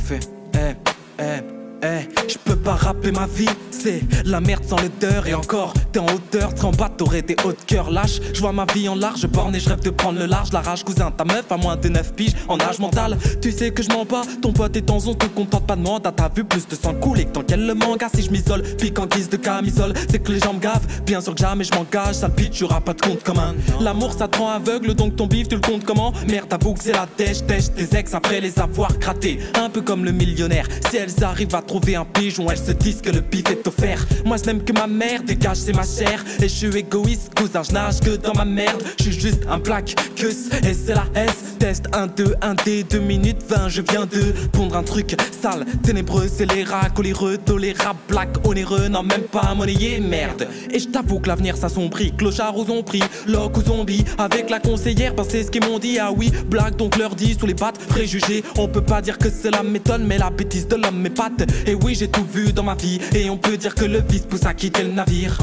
fait. Je peux pas rapper ma vie, c'est la merde sans l'odeur. Et encore, t'es en hauteur, t'es en bas, t'aurais des hauts de cœur lâche. Je vois ma vie en large, borne et je rêve de prendre le large. La rage, cousin, ta meuf à moins de 9 piges en âge mental. Tu sais que je mens pas, ton pote est en zone, te contente pas de mandat. T'as vu plus de sang couler que dans quel le manga. Si je m'isole, pique en guise de camisole, c'est que les gens me gavent. Bien sûr que jamais je m'engage, sale bitch, tu auras pas de compte commun. L'amour ça te rend aveugle, donc ton bif tu le comptes comment? Merde, avoue que c'est la dèche tes ex après les avoir grattés. Un peu comme le millionnaire, si elles arrivent à trouver un pigeon, elles se disent que le bif est offert. Moi je n'aime que ma mère, dégage c'est ma chair. Et je suis égoïste, cousin, je nage que dans ma merde. Je suis juste un black cuss, et c'est la S. Test 1, 2, 1 D, 2 minutes 20. Je viens de pondre un truc sale, ténébreux. C'est les rats coléreux, tolérable, black, onéreux. Non même pas monnayé, merde. Et je t'avoue que l'avenir s'assombrit, clochards aux ont pris, loc aux zombies. Avec la conseillère, ben c'est ce qu'ils m'ont dit. Ah oui, black donc leur dit sous les pattes, préjugés. On peut pas dire que c'est la méthode, mais la bêtise de l'homme m'épate. Et oui, j'ai tout vu dans ma vie, et on peut dire que le vice pousse à quitter le navire.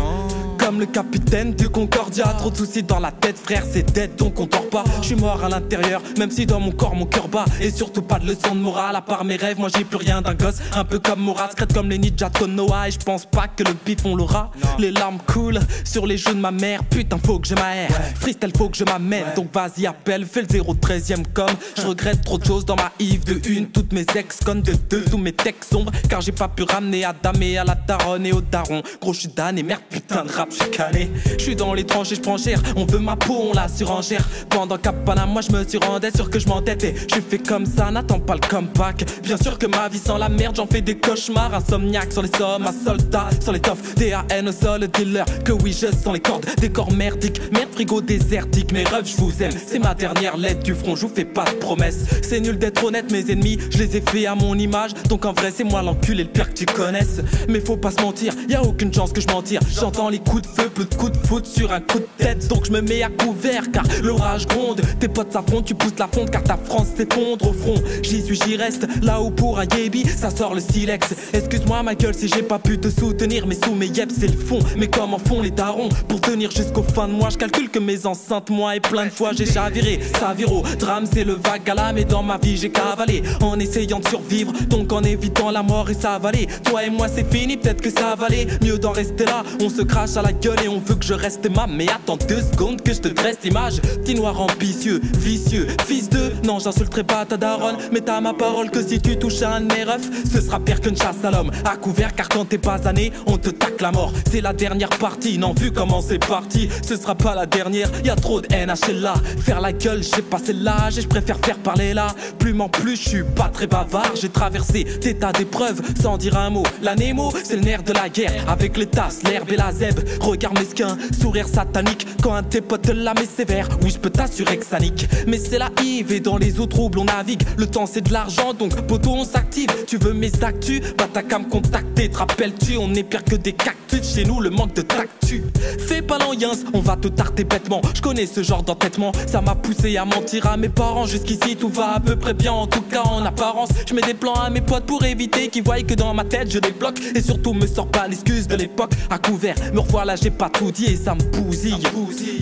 Comme le capitaine du Concordia, trop de soucis dans la tête, frère, c'est dead donc on dort pas. Je suis mort à l'intérieur, même si dans mon corps mon cœur bat. Et surtout pas de leçon de morale, à part mes rêves, moi j'ai plus rien d'un gosse. Un peu comme Morat, secrète comme les ninjas de Konoha. Et je pense pas que le pif on l'aura. Les larmes coulent sur les joues de ma mère, putain faut que je m'aère. Freestyle faut que je m'amène, donc vas-y appelle, fais le 0-13ème comme. Je regrette trop de choses dans ma Yves de une. Toutes mes ex-connes de deux, tous mes textes sombres. Car j'ai pas pu ramener à Dame et à la daronne et au daron. Gros je suis damné, merde putain de rap. Je suis dans les tranches et je prends cher. On veut ma peau, on la surenchère. Pendant Capana, moi je me suis rendu sûr que je m'entêtais. Je fais comme ça, n'attends pas le comeback. Bien sûr que ma vie sans la merde, j'en fais des cauchemars. Insomniaque sur les sommes, un soldat sur les toffes. DAN au sol, dealer. Que oui, je sens les cordes, des corps merdiques. Merde, frigo désertique, mes rêves, je vous aime. C'est ma dernière lettre du front, je vous fais pas de promesses. C'est nul d'être honnête, mes ennemis, je les ai fait à mon image. Donc en vrai, c'est moi l'enculé le pire que tu connaisses. Mais faut pas se mentir, y a aucune chance que je m'en tire. J'entends les coups de feu, peu de coups de foot sur un coup de tête. Donc je me mets à couvert car l'orage gronde. Tes potes s'affrontent, tu pousses la fonte car ta France s'effondre au front. J'y suis, j'y reste, là où pour un yébi ça sort le silex. Excuse-moi ma gueule si j'ai pas pu te soutenir, mais sous mes yep c'est le fond. Mais comment font les darons pour tenir jusqu'au fin de mois? Je calcule que mes enceintes moi et plein de fois j'ai chaviré. Saviro, drame c'est le vague à l'âme. Et dans ma vie j'ai cavalé en essayant de survivre, donc en évitant la mort et ça valait. Toi et moi c'est fini, peut-être que ça valait mieux d'en rester là. On se crache à la gueule et on veut que je reste aimable. Mais attends 2 secondes que je te dresse l'image. Petit noir ambitieux, vicieux, fils de... Non j'insulterai pas ta daronne, mais t'as ma parole que si tu touches à un de mes refs, ce sera pire qu'une chasse à l'homme. À couvert car quand t'es pas né, on te tacle la mort. C'est la dernière partie, non vu comment c'est parti, ce sera pas la dernière. Y'a trop de haine à là. Faire la gueule, j'ai passé l'âge et je préfère faire parler là. Plus m'en plus, je suis pas très bavard. J'ai traversé des tas d'épreuves sans dire un mot. La Nemo, c'est le nerf de la guerre. Avec les tasses, l'herbe et la zèbre. Regard mesquin, sourire satanique. Quand un de tes potes te la met sévère, oui je peux t'assurer que ça nique. Mais c'est la Yves et dans les eaux troubles on navigue. Le temps c'est de l'argent donc poteau on s'active. Tu veux mes actus, bah t'as qu'à me contacter. Te rappelles-tu, on est pire que des cactus. Chez nous le manque de tactu. Fais pas l'enyen, on va te tarter bêtement. Je connais ce genre d'entêtement, ça m'a poussé à mentir à mes parents. Jusqu'ici tout va à peu près bien, en tout cas en apparence. Je mets des plans à mes potes pour éviter qu'ils voient que dans ma tête je débloque. Et surtout me sors pas l'excuse de l'époque. À couvert, me revois là j'ai pas tout dit et ça me bousille.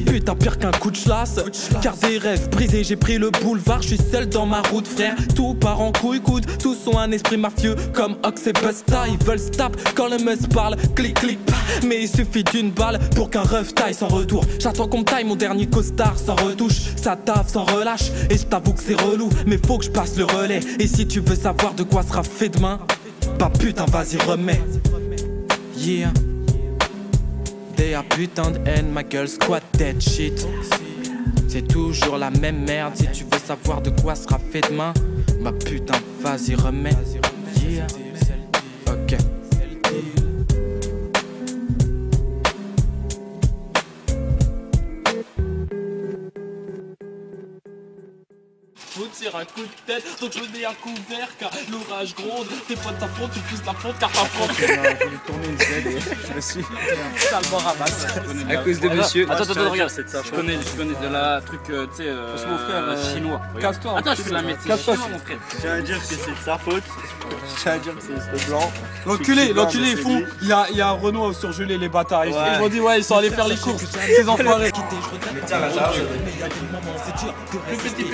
Putain pire qu'un coup de chlasse. Car des rêves brisés, j'ai pris le boulevard. Je suis seul dans ma route frère, tout part en couille coude. Tous ont un esprit mafieux comme Ox et Busta. Ils veulent stop quand le mus parle, clic clic. Mais il suffit d'une balle pour qu'un ref taille sans retour. J'attends qu'on me taille mon dernier costard sans retouche. Ça taffe sans relâche et je t'avoue que c'est relou, mais faut que je passe le relais. Et si tu veux savoir de quoi sera fait demain, bah putain vas-y remets. Yeah. Des a putain de haine, ma gueule squat dead shit. C'est toujours la même merde. Si tu veux savoir de quoi sera fait demain, bah putain vas-y remets. Yeah. Ok. Faut tirer un coup de tête, donc je me mets à couvert car l'orage gronde. Tes potes s'affrontent, tu pousses la fonte car ta France. J'ai voulu tourner une Z et je me suis salement ramasse. À cause de monsieur. Attends, regarde, je connais de la truc, tu sais, mon frère, chinois. Casse-toi. Attends, je fais de la médecine chinois, mon frère. Je tiens à dire que c'est de sa faute. Je tiens à dire que c'est ce blanc. L'enculé, ils font. Il y a un Renault surgelé les bâtards. Ils m'ont dit, ouais, ils sont allés faire les courses. Ces enfoirés. Tiens, là, ça. Le petit.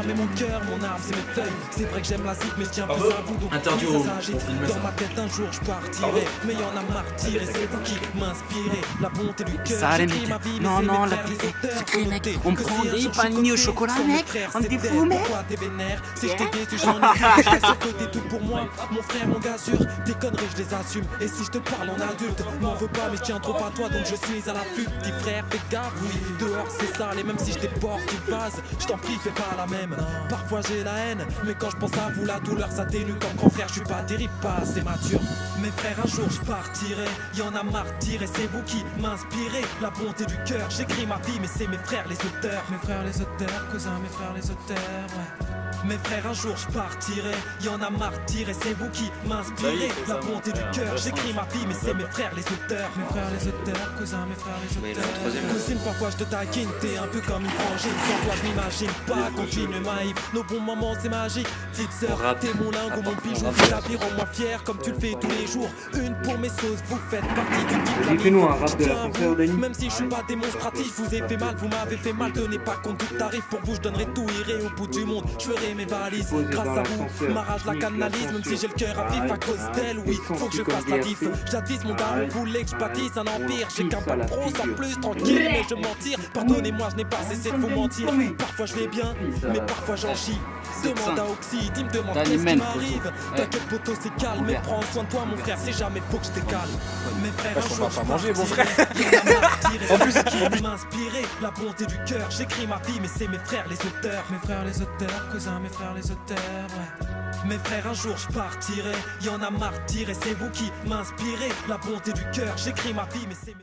mais mon cœur, mon âme, c'est mes feuilles. C'est vrai que j'aime la zik, mais je tiens plus à vous. Donc interdit oui, au- ça s'agite. Dans ma tête, un jour, je partirai. Mais y'en a martyr et c'est vous qui m'inspirez. La bonté du cœur, Ça, les j'écris mecs. ma vie, mais Non, c'est non, mes la frères, vie, les auteurs c'est que, qui mec, notent. on Que prend si un des jour je paniers suis au coté, chocolat, sont mes mec. frères, On c'est est des fous, mec. pourquoi t'es vénère? Si je te dis, tu j'en ai je reste à côté tout pour moi. Mon frère, mon gars sûr, tes conneries, je les assume. Et si je te parle en adulte, m'en veux pas, mais je tiens trop à toi, donc je suis à l'affût. Petit frère, fais gaffe, oui, dehors c'est sale. Et même si je déporte une vase, je t'en prie, fais pas la même. Parfois j'ai la haine, mais quand je pense à vous, la douleur s'atténue. Comme grand frère, je suis pas terrible, pas assez mature. Mes frères, un jour je partirai. Y'en a martyr et c'est vous qui m'inspirez. La bonté du cœur, j'écris ma vie, mais c'est mes frères les auteurs. Mes frères les auteurs, cousins, mes frères les auteurs, ouais. Mes frères, un jour je partirai. Y'en a martyr et c'est vous qui m'inspirez. La bonté du cœur, j'écris ma vie, mais c'est mes frères les auteurs. Mes frères les auteurs, cousins, mes frères les auteurs. Cousine, parfois je te taquine, t'es un peu comme une frangine. Sans toi je m'imagine pas, continue maïf. Nos bons moments c'est magique. Petite sœur, t'es mon lingot, mon bijou. Fais la vie, rends-moi fier comme tu le fais tous les jours. Une pour mes sauces, vous faites partie du type. Fais-nous un rap de la concert, Dani. Même si je suis pas démonstratif, vous ai fait mal, vous m'avez fait mal. Tenez pas compte du tarif, pour vous je donnerai tout, irai au bout du monde. Je ferai mes valises, grâce à vous, ma rage la canalise. Même si j'ai le cœur à vif à cause d'elle, oui, faut que je fasse la diff. J'avise mon gars, vous voulez que je bâtisse un empire. J'ai qu'un pas pro, sans plus, tranquille, mais je mentir. Pardonnez-moi, je n'ai pas cessé de vous mentir. Parfois je vais bien, mais parfois j'en chie. Demande à Oxy, dis me demande qu'est-ce qui m'arrive. T'inquiète poto c'est calme, mais prends soin de toi mon frère, c'est jamais faut que je te calme. Mes frères un jour pas manger mon frère. En plus qui m'inspirer, la bonté du cœur, j'écris ma vie, mais c'est mes frères les auteurs. Mes frères les auteurs, cousins, mes frères les auteurs, ouais. Mes frères, un jour je partirai. Y'en a martyr et c'est vous qui m'inspirez. La bonté du cœur, j'écris ma vie, mais c'est mes